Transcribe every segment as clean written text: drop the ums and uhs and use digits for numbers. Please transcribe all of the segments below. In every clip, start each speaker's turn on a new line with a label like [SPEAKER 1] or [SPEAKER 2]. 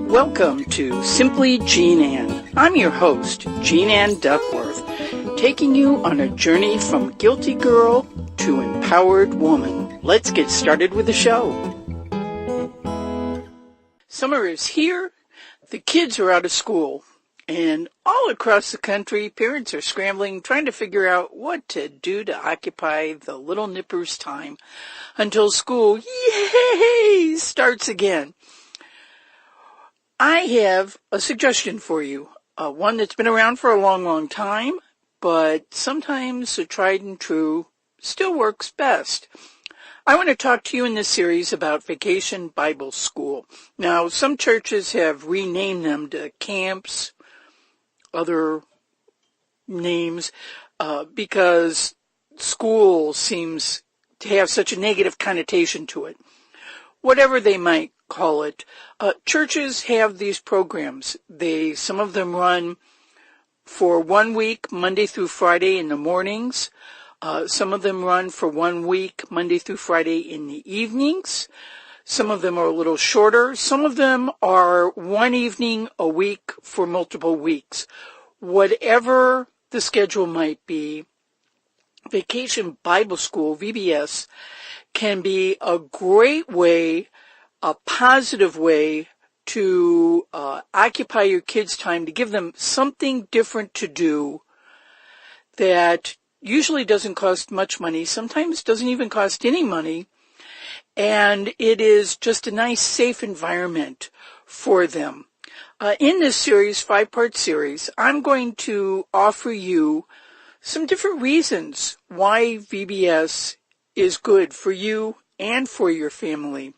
[SPEAKER 1] Welcome to Simply Jean Ann. I'm your host, Jean Ann Duckworth, taking you on a journey from guilty girl to empowered woman. Let's get started with the show. Summer is here. The kids are out of school. And all across the country, parents are scrambling, trying to figure out what to do to occupy the little nippers' time until school, yay, starts again. I have a suggestion for you, one that's been around for a long, long time, but sometimes the tried and true still works best. I want to talk to you in this series about Vacation Bible School. Now, some churches have renamed them to camps, other names, because school seems to have such a negative connotation to it. Whatever they might call it, churches have these programs. Some of them run for 1 week, Monday through Friday in the mornings. Some of them run for 1 week, Monday through Friday in the evenings. Some of them are a little shorter. Some of them are one evening a week for multiple weeks. Whatever the schedule might be, Vacation Bible School, VBS, can be a great way, a positive way to occupy your kids' time, to give them something different to do that usually doesn't cost much money, sometimes doesn't even cost any money, and it is just a nice, safe environment for them. In this series, 5-part series, I'm going to offer you some different reasons why VBS is good for you and for your family.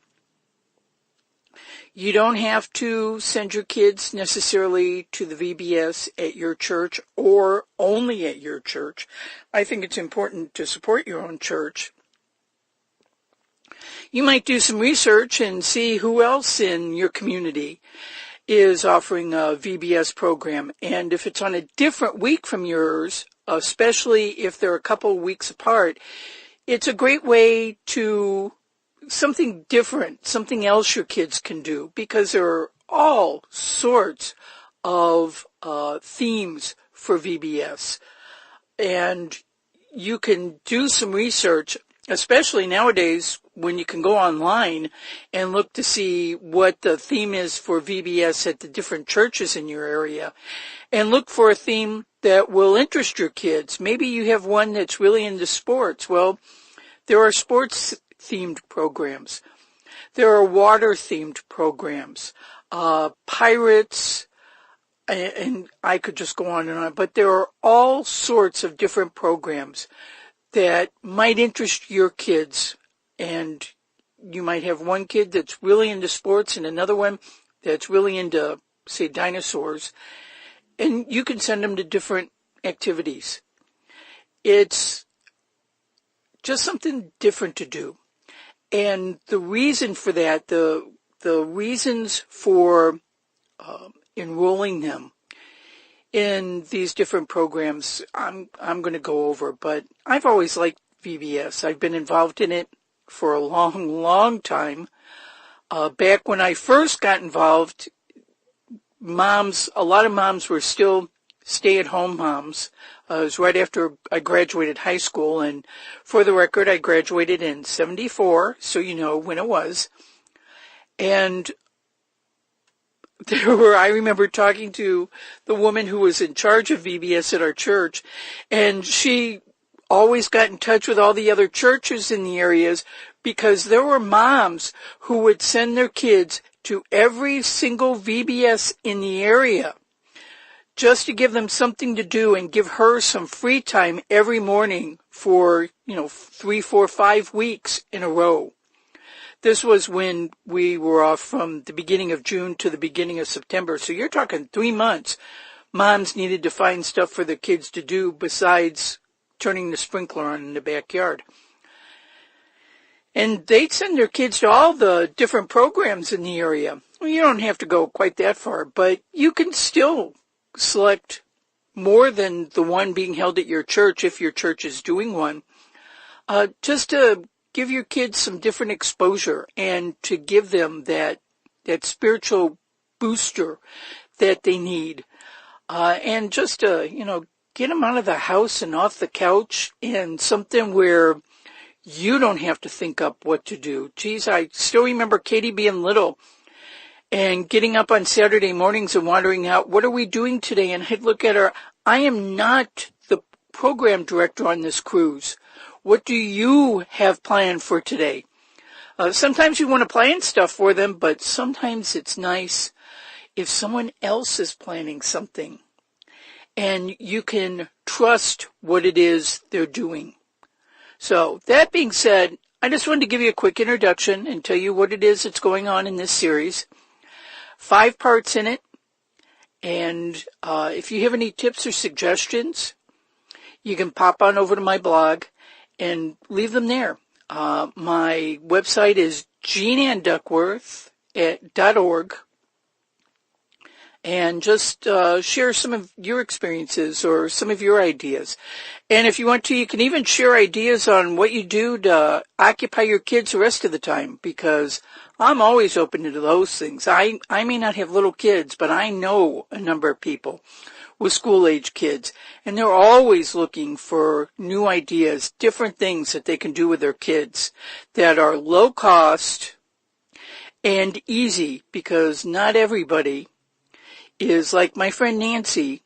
[SPEAKER 1] You don't have to send your kids necessarily to the VBS at your church or only at your church. I think it's important to support your own church. You might do some research and see who else in your community is offering a VBS program. And if it's on a different week from yours, especially if they're a couple weeks apart, it's a great way to something different, something else your kids can do, because there are all sorts of themes for VBS. And you can do some research, especially nowadays when you can go online and look to see what the theme is for VBS at the different churches in your area, and look for a theme that will interest your kids. Maybe you have one that's really into sports. Well, there are sports-themed programs. There are water-themed programs, pirates, and I could just go on and on, but there are all sorts of different programs that might interest your kids. And you might have one kid that's really into sports and another one that's really into, say, dinosaurs. And you can send them to different activities. It's just something different to do. And the reason for that, the reasons for enrolling them in these different programs, I'm going to go over. But I've always liked VBS. I've been involved in it for a long, long time. Back when I first got involved, a lot of moms were still stay-at-home moms. It was right after I graduated high school, and for the record, I graduated in 1974, so you know when it was. And I remember talking to the woman who was in charge of VBS at our church, and she always got in touch with all the other churches in the areas, because there were moms who would send their kids to every single VBS in the area just to give them something to do and give her some free time every morning for, 3, 4, 5 weeks in a row. This was when we were off from the beginning of June to the beginning of September. So you're talking 3 months. Moms needed to find stuff for their kids to do besides turning the sprinkler on in the backyard. And they'd send their kids to all the different programs in the area. Well, you don't have to go quite that far, but you can still select more than the one being held at your church if your church is doing one, just to give your kids some different exposure and to give them that spiritual booster that they need. And just to, get them out of the house and off the couch and something where you don't have to think up what to do. Geez, I still remember Katie being little and getting up on Saturday mornings and wandering out, what are we doing today? And I'd look at her, I am not the program director on this cruise. What do you have planned for today? Sometimes you want to plan stuff for them, but sometimes it's nice if someone else is planning something and you can trust what it is they're doing. So that being said, I just wanted to give you a quick introduction and tell you what it is that's going on in this series. 5 parts in it. And if you have any tips or suggestions, you can pop on over to my blog and leave them there. My website is jeananneduckworth.org. And just share some of your experiences or some of your ideas. And if you want to, you can even share ideas on what you do to occupy your kids the rest of the time, because I'm always open to those things. I may not have little kids, but I know a number of people with school-age kids, and they're always looking for new ideas, different things that they can do with their kids that are low cost and easy, because not everybody is like my friend Nancy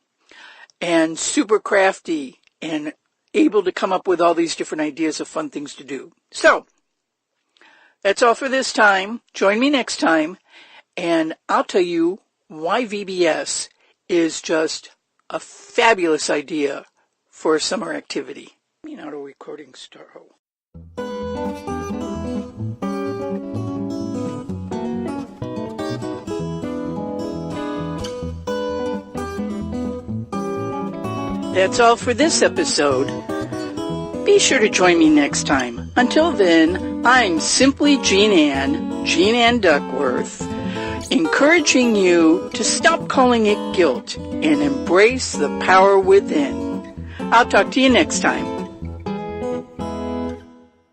[SPEAKER 1] and super crafty and able to come up with all these different ideas of fun things to do. So that's all for this time. Join me next time, and I'll tell you why VBS is just a fabulous idea for a summer activity. Auto recording start. That's all for this episode. Be sure to join me next time. Until then, I'm simply Jean Anne Duckworth, encouraging you to stop calling it guilt and embrace the power within. I'll talk to you next time.